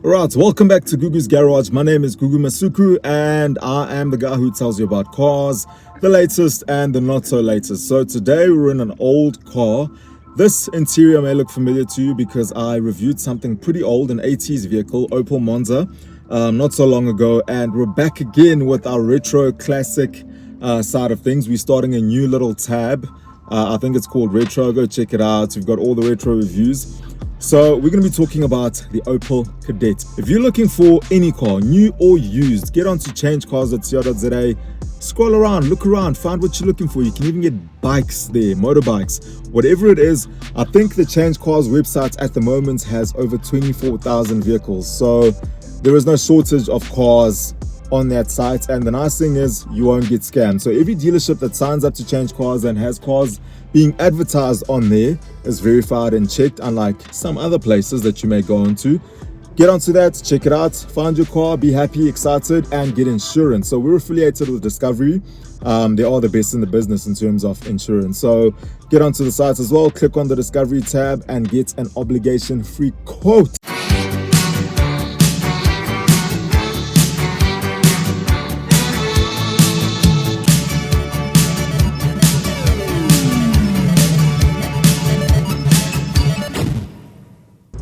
Right, welcome back to Gugu's Garage. My name is Gugu Masuku and I am the guy who tells you about cars, the latest and the not so latest. So today we're in an old car. This interior may look familiar to you because I reviewed something pretty old, an 80s vehicle, Opel Monza, not so long ago, and we're back again with our retro classic side of things. We're starting a new little tab. I think it's called Retro. Go check it out. We've got all the retro reviews. So we're going to be talking about the Opel Kadett. If you're looking for any car, new or used, get onto CHANGECARS.co.za, scroll around, look around, find what you're looking for. You can even get bikes there, motorbikes, whatever it is. I think the CHANGECARS website at the moment has over 24,000 vehicles. So there is no shortage of cars on that site, and the nice thing is you won't get scammed. So every dealership that signs up to CHANGECARS and has cars being advertised on there is verified and checked, unlike some other places that you may go onto. Get onto that, check it out, find your car, be happy, excited, and get insurance. So we're affiliated with Discovery. They are the best in the business in terms of insurance. So get onto the site as well, click on the Discovery tab and get an obligation-free quote.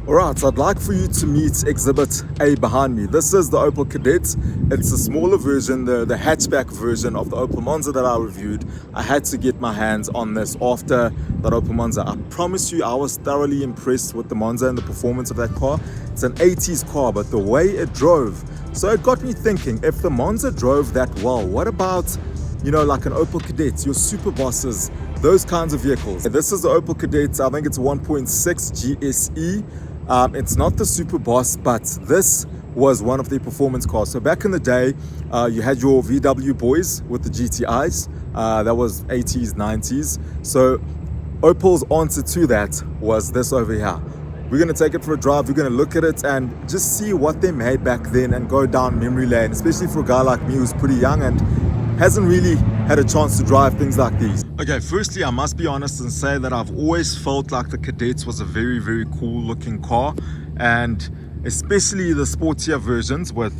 Alright, so I'd like for you to meet Exhibit A behind me. This is the Opel Kadett. It's a smaller version, the hatchback version of the Opel Monza that I reviewed. I had to get my hands on this after that Opel Monza. I promise you I was thoroughly impressed with the Monza and the performance of that car. It's an 80s car, but the way it drove. So it got me thinking, if the Monza drove that well, what about, you know, like an Opel Kadett, your super bosses, those kinds of vehicles. This is the Opel Kadett. I think it's a 1.6 GSE. It's not the Super Boss, but this was one of the performance cars. So back in the day, you had your VW boys with the GTIs. That was 80s, 90s. So Opel's answer to that was this over here. We're going to take it for a drive. We're going to look at it and just see what they made back then and go down memory lane, especially for a guy like me who's pretty young and hasn't really had a chance to drive things like these. Okay, firstly, I must be honest and say that I've always felt like the Kadett was a very, very cool looking car, and especially the sportier versions with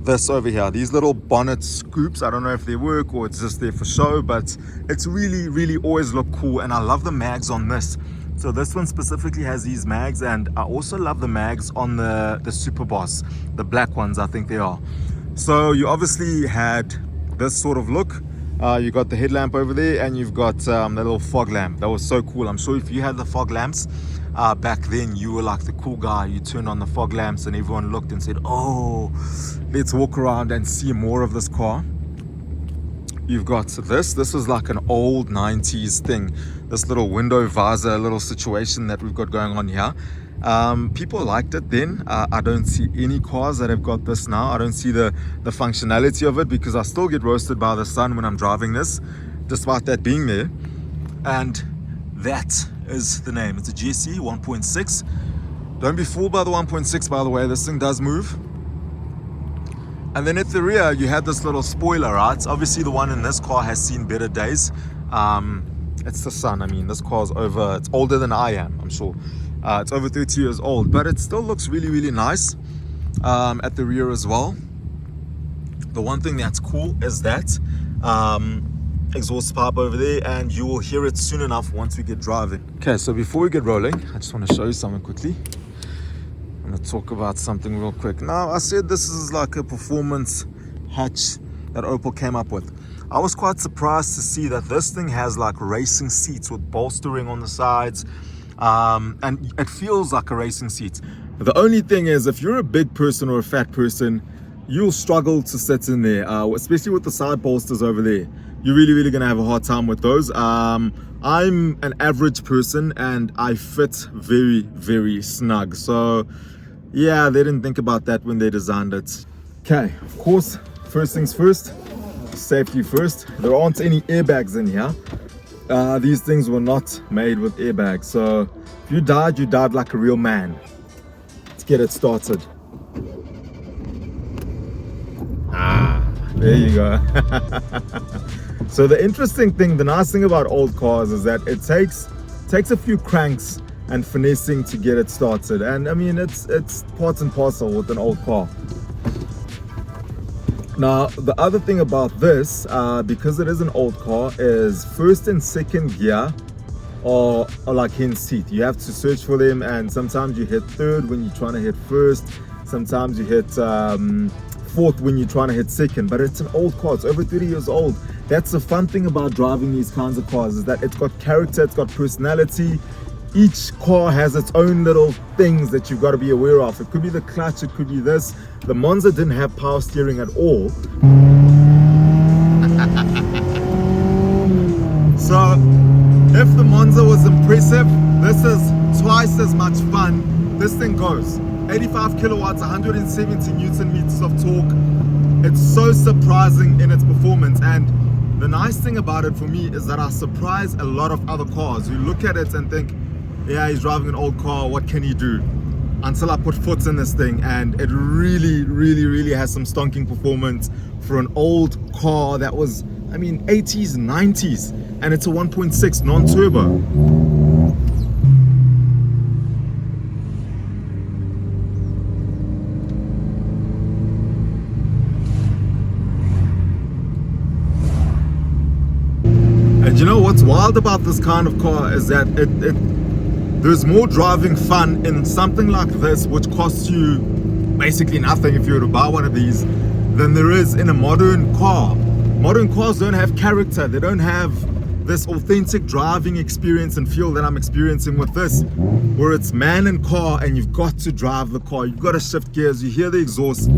this over here, these little bonnet scoops. I don't know if they work or it's just there for show, but it's really, really always look cool, and I love the mags on this. So this one specifically has these mags, and I also love the mags on the Super Boss, the black ones I think they are. So you obviously had this sort of look. You got the headlamp over there, and you've got the little fog lamp. That was so cool. I'm sure if you had the fog lamps back then, you were like the cool guy. You turned on the fog lamps and everyone looked and said, oh, let's walk around and see more of this car. You've got this is like an old 90s thing, this little window visor little situation that we've got going on here. People liked it then. I don't see any cars that have got this now. I don't see the functionality of it, because I still get roasted by the sun when I'm driving this, despite that being there. And that is the name. It's a GSE 1.6. Don't be fooled by the 1.6, by the way. This thing does move. And then at the rear you had this little spoiler, right? Obviously the one in this car has seen better days. It's the sun. I mean, this car's it's older than I am, I'm sure. It's over 30 years old, but it still looks really, really nice at the rear as well. The one thing that's cool is that exhaust pipe over there, and you will hear it soon enough once we get driving. Okay, so before we get rolling, I just want to show you something quickly. I'm going to talk about something real quick. Now, I said this is like a performance hatch that Opel came up with. I was quite surprised to see that this thing has like racing seats with bolstering on the sides. And it feels like a racing seat. The only thing is, if you're a big person or a fat person, you'll struggle to sit in there, especially with the side bolsters over there. You're really, really going to have a hard time with those. I'm an average person and I fit very, very snug. So yeah, they didn't think about that when they designed it. Okay, of course, first things first, safety first. There aren't any airbags in here. These things were not made with airbags, so if you died like a real man. Let's get it started. There you go. So the interesting thing, the nice thing about old cars is that it takes a few cranks and finessing to get it started. And I mean, it's part and parcel with an old car. Now, the other thing about this, because it is an old car, is first and second gear are like hen's teeth. You have to search for them, and sometimes you hit third when you're trying to hit first. Sometimes you hit fourth when you're trying to hit second. But it's an old car. It's over 30 years old. That's the fun thing about driving these kinds of cars, is that it's got character, it's got personality. Each car has its own little things that you've got to be aware of. It could be the clutch, it could be this. The Monza didn't have power steering at all. So if the Monza was impressive, this is twice as much fun. This thing goes 85 kilowatts, 170 newton meters of torque. It's so surprising in its performance, and the nice thing about it for me is that I surprise a lot of other cars who look at it and think, yeah, he's driving an old car, what can he do? Until I put foot in this thing, and it really has some stonking performance for an old car that was, I mean, 80s, 90s, and it's a 1.6 non-turbo. And you know what's wild about this kind of car is that there's more driving fun in something like this, which costs you basically nothing if you were to buy one of these, than there is in a modern car. Modern cars don't have character. They don't have this authentic driving experience and feel that I'm experiencing with this, where it's man and car and you've got to drive the car. You've got to shift gears. You hear the exhaust.